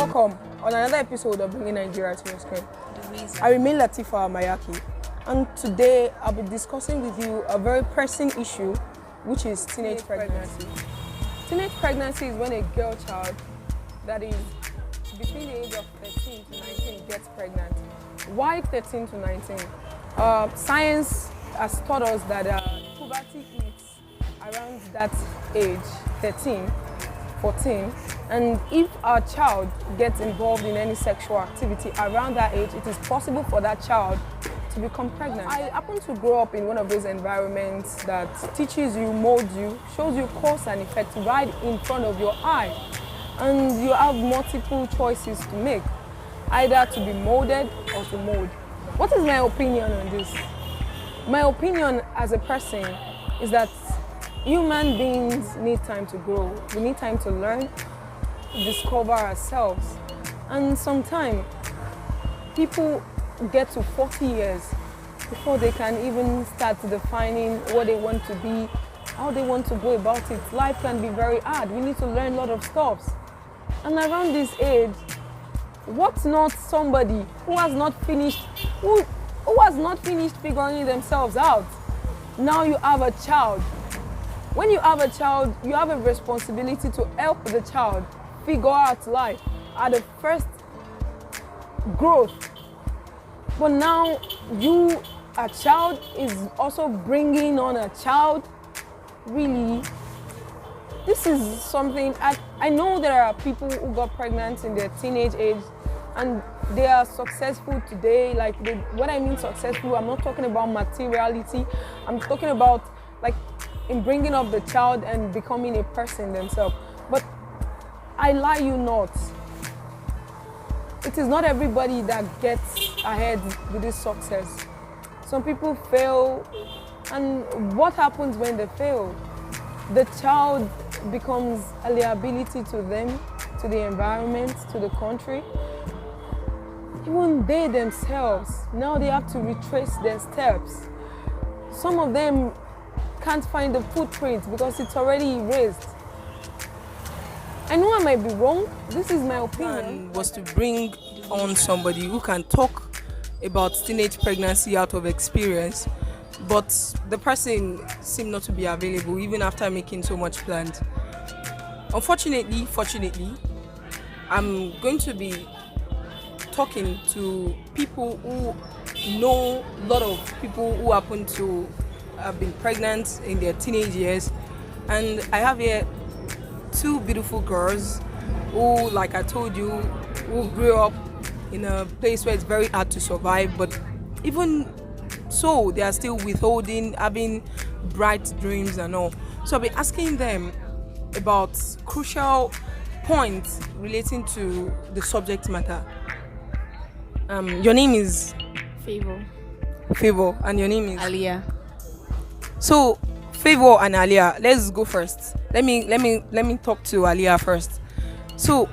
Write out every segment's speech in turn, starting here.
welcome on another episode of Bringing Nigeria to Your Screen. I remain Latifa Mayaki, and today I'll be discussing with you a very pressing issue, which is teenage pregnancy. Teenage pregnancy is when a girl child that is between the age of 13 to 19 gets pregnant. Why 13 to 19? Science has taught us that puberty hits around that age, 13, 14, and if our child gets involved in any sexual activity around that age, it is possible for that child to become pregnant. I happen to grow up in one of those environments that teaches you, molds you, shows you cause and effect right in front of your eye, and you have multiple choices to make, either to be molded or to mold. What is my opinion on this? My opinion as a person is that human beings need time to grow. We need time to learn, to discover ourselves. And sometimes people get to 40 years before they can even start defining what they want to be, how they want to go about it. Life can be very hard. We need to learn a lot of stuff. And around this age, what's not somebody who has not finished figuring themselves out? Now you have a child. When you have a child, you have a responsibility to help the child figure out life at the first growth. But now you, a child, is also bringing on a child. Really, this is something, I know there are people who got pregnant in their teenage age and they are successful today. When I mean successful, I'm not talking about materiality. I'm talking about in bringing up the child and becoming a person themselves. But I lie you not. It is not everybody that gets ahead with this success. Some people fail, and what happens when they fail? The child becomes a liability to them, to the environment, to the country. Even they themselves, now they have to retrace their steps. Some of them can't find the footprint because it's already erased. I know I might be wrong. This is my opinion. Was to bring on somebody who can talk about teenage pregnancy out of experience, but the person seemed not to be available even after making so much plans. Fortunately, I'm going to be talking to people who know a lot of people who happen to have been pregnant in their teenage years, and I have here two beautiful girls who, like I told you, who grew up in a place where it's very hard to survive, but even so they are still withholding, having bright dreams and all. So I'll be asking them about crucial points relating to the subject matter. Your name is Favor, and your name is Aliyah. So, Favor and Aliyah, let's go first. Let me talk to Aliyah first. So,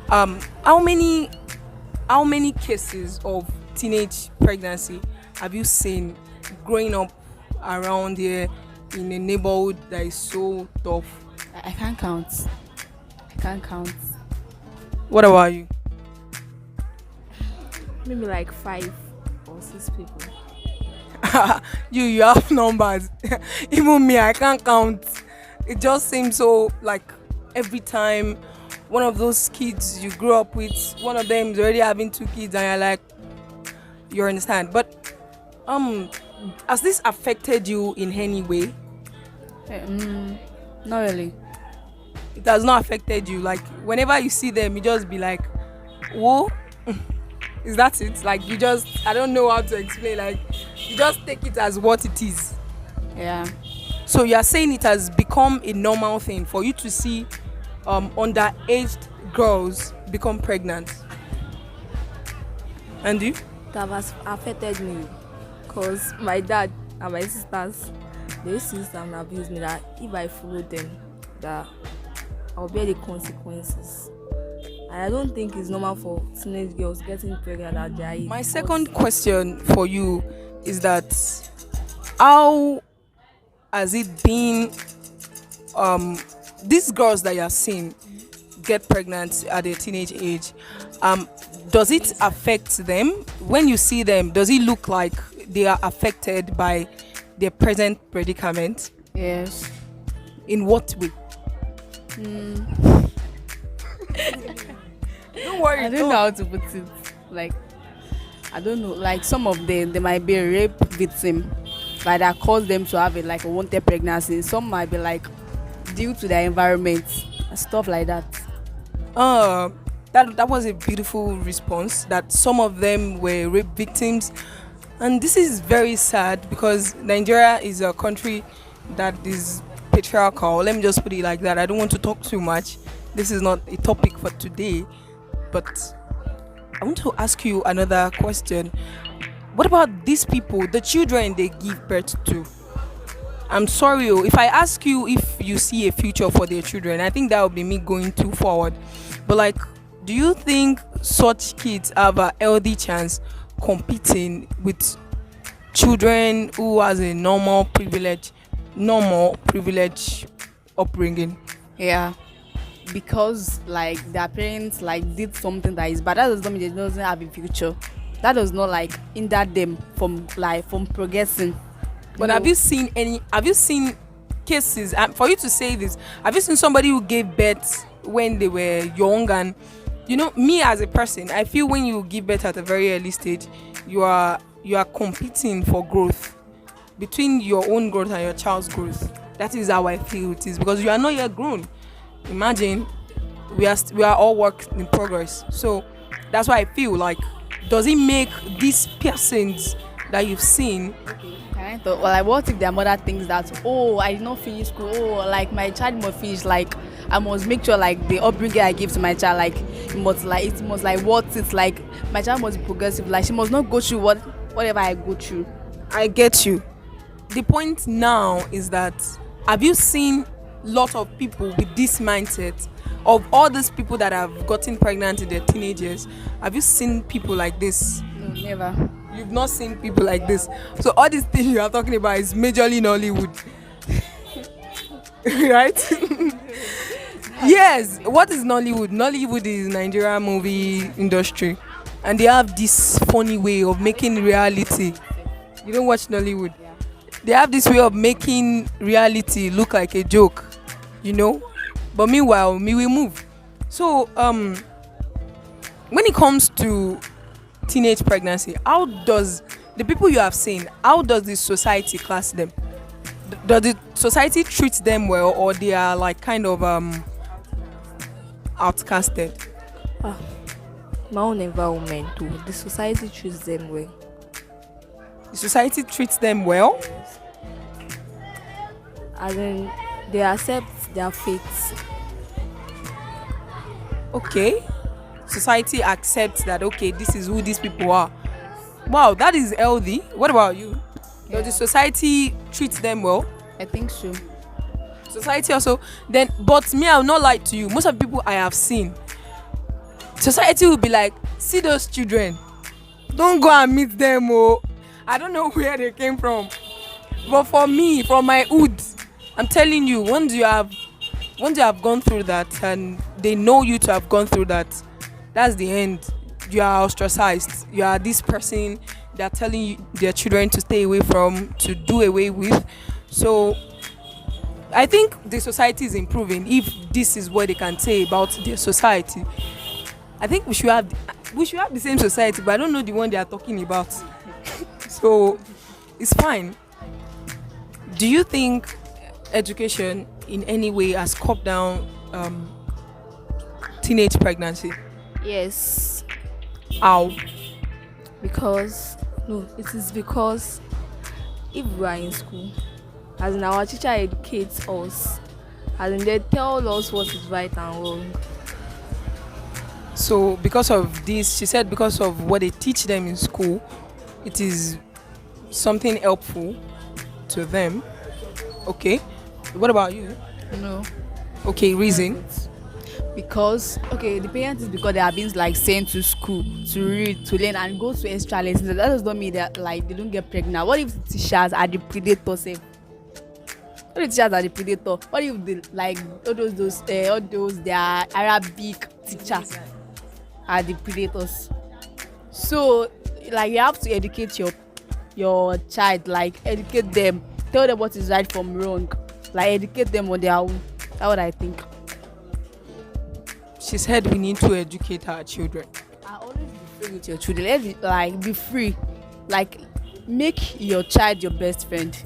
how many cases of teenage pregnancy have you seen growing up around here in a neighborhood that is so tough? I can't count. What about you? Maybe like 5 or 6 people. you have numbers. Even me, I can't count. It just seems so like every time one of those kids you grew up with, one of them is already having 2 kids, and you're like, you understand. But has this affected you in any way? Not really. It has not affected you. Like whenever you see them, you just be like, whoa. Is that it? Like you just, I don't know how to explain. Like you just take it as what it is. Yeah. So you are saying it has become a normal thing for you to see underaged girls become pregnant. And you? That has affected me because my dad and my sisters, they used to use and abuse me that if I follow them, that I'll bear the consequences. And I don't think it's normal for teenage girls getting pregnant at their age. My second question for you is that how has it been, these girls that you are seeing, get pregnant at their teenage age, does it affect them? When you see them, does it look like they are affected by their present predicament? Yes. In what way? Don't worry. I don't know how to put it. Like, I don't know. Like, some of them, they might be a rape victim, like that caused them to have a wanted pregnancy. Some might be like due to their environment and stuff like that. That was a beautiful response. That some of them were rape victims, and this is very sad because Nigeria is a country that is patriarchal. Let me just put it like that. I don't want to talk too much. This is not a topic for today, but I want to ask you another question. What about these people, the children they give birth to? I'm sorry, if I ask you if you see a future for their children, I think that would be me going too forward. But like, do you think such kids have a healthy chance competing with children who has a normal privilege upbringing? Yeah. Because like their parents like did something that is bad, that does not mean they doesn't have a future. That does not like hinder them from progressing. But have you seen cases, for you to say this, have you seen somebody who gave birth when they were young? And me as a person, I feel when you give birth at a very early stage, you are competing for growth between your own growth and your child's growth. That is how I feel it is, because you are not yet grown. Imagine we are all work in progress. So that's why I feel like, does it make these persons that you've seen? Well, like, what if their mother thinks that, I did not finish school, like my child must finish, like I must make sure like the upbringing I give to my child, like it must what it's like my child must be progressive, like she must not go through whatever I go through. I get you. The point now is that, have you seen lot of people with this mindset? Of all these people that have gotten pregnant in their teenagers, have you seen people like this? No, never. You've not seen people like this. So all these things you are talking about is majorly in Hollywood. Right? Yes. What is Nollywood? Nollywood is Nigerian movie industry. And they have this funny way of making reality. You don't watch Nollywood? Yeah. They have this way of making reality look like a joke. But meanwhile, we move. So, when it comes to teenage pregnancy, how does the people you have seen, how does the society class them? Does the society treat them well, or they are like kind of outcasted? My own environment too. The society treats them well. The society treats them well? As in, they accept their fates. Okay. Society accepts that, okay, this is who these people are. Wow, that is healthy. What about you? Does the society treat them well? I think so. Society also. Then, but me, I will not lie to you. Most of the people I have seen, society will be like, see those children, don't go and meet them. I don't know where they came from. But for me, from my hood, I'm telling you, once you have gone through that and they know you to have gone through that, that's the end. You are ostracized. You are this person they're telling you, their children to stay away from, to do away with. So I think the society is improving if this is what they can say about their society. I think we should have the same society, but I don't know the one they are talking about. So it's fine. Do you think education in any way has cut down teenage pregnancy? Yes. How? It is because if we are in school, as in our teacher educates us, as in they tell us what is right and wrong. So because of this, she said because of what they teach them in school, it is something helpful to them. Okay. What about you? No. Okay, reason. Because the parents is because they are being like sent to school to read, to learn, and go to extra lessons. That does not mean that like they don't get pregnant. What if the teachers are the predators? All the teachers are the predator. What if the like all those their Arabic teachers are the predators? So like you have to educate your child, like educate them, tell them what is right from wrong, like educate them on their own. That's what I think. She said we need to educate our children. I always be free with your children. Let it, like be free, like make your child your best friend.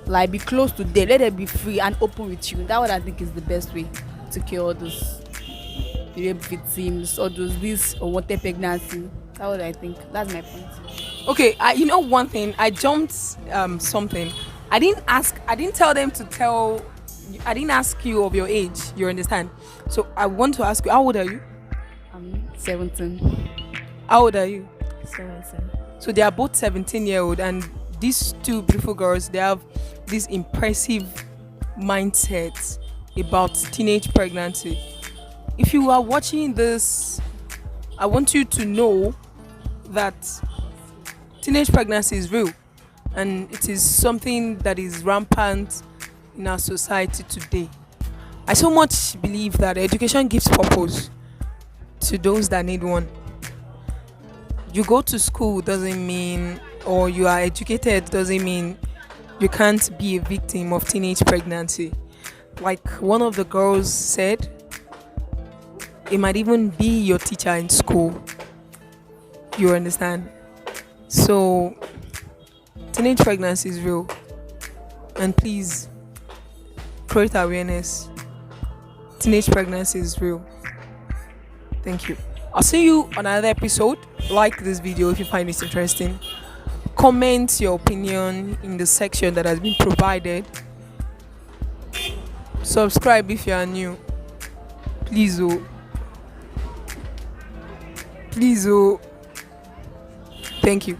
Like be close to them, let them be free and open with you. That's what I think is the best way to cure all those rape victims, all those this unwanted pregnancy. That's what I think. That's my point. Okay, you know one thing, I jumped something. I didn't tell them to tell. I didn't ask you of your age. You understand? So I want to ask you, how old are you? I'm 17. How old are you? 17. So they are both 17-year-old, and these two beautiful girls, they have this impressive mindset about teenage pregnancy. If you are watching this, I want you to know that teenage pregnancy is real, and it is something that is rampant in our society today. I so much believe that education gives purpose to those that need one. You go to school doesn't mean, or you are educated doesn't mean you can't be a victim of teenage pregnancy. Like one of the girls said, it might even be your teacher in school. You understand? So teenage pregnancy is real, and please create awareness. Teenage pregnancy is real. Thank you. I'll see you on another episode. Like this video if you find it interesting. Comment your opinion in the section that has been provided. Subscribe if you are new. Please, oh. Please, oh. Thank you.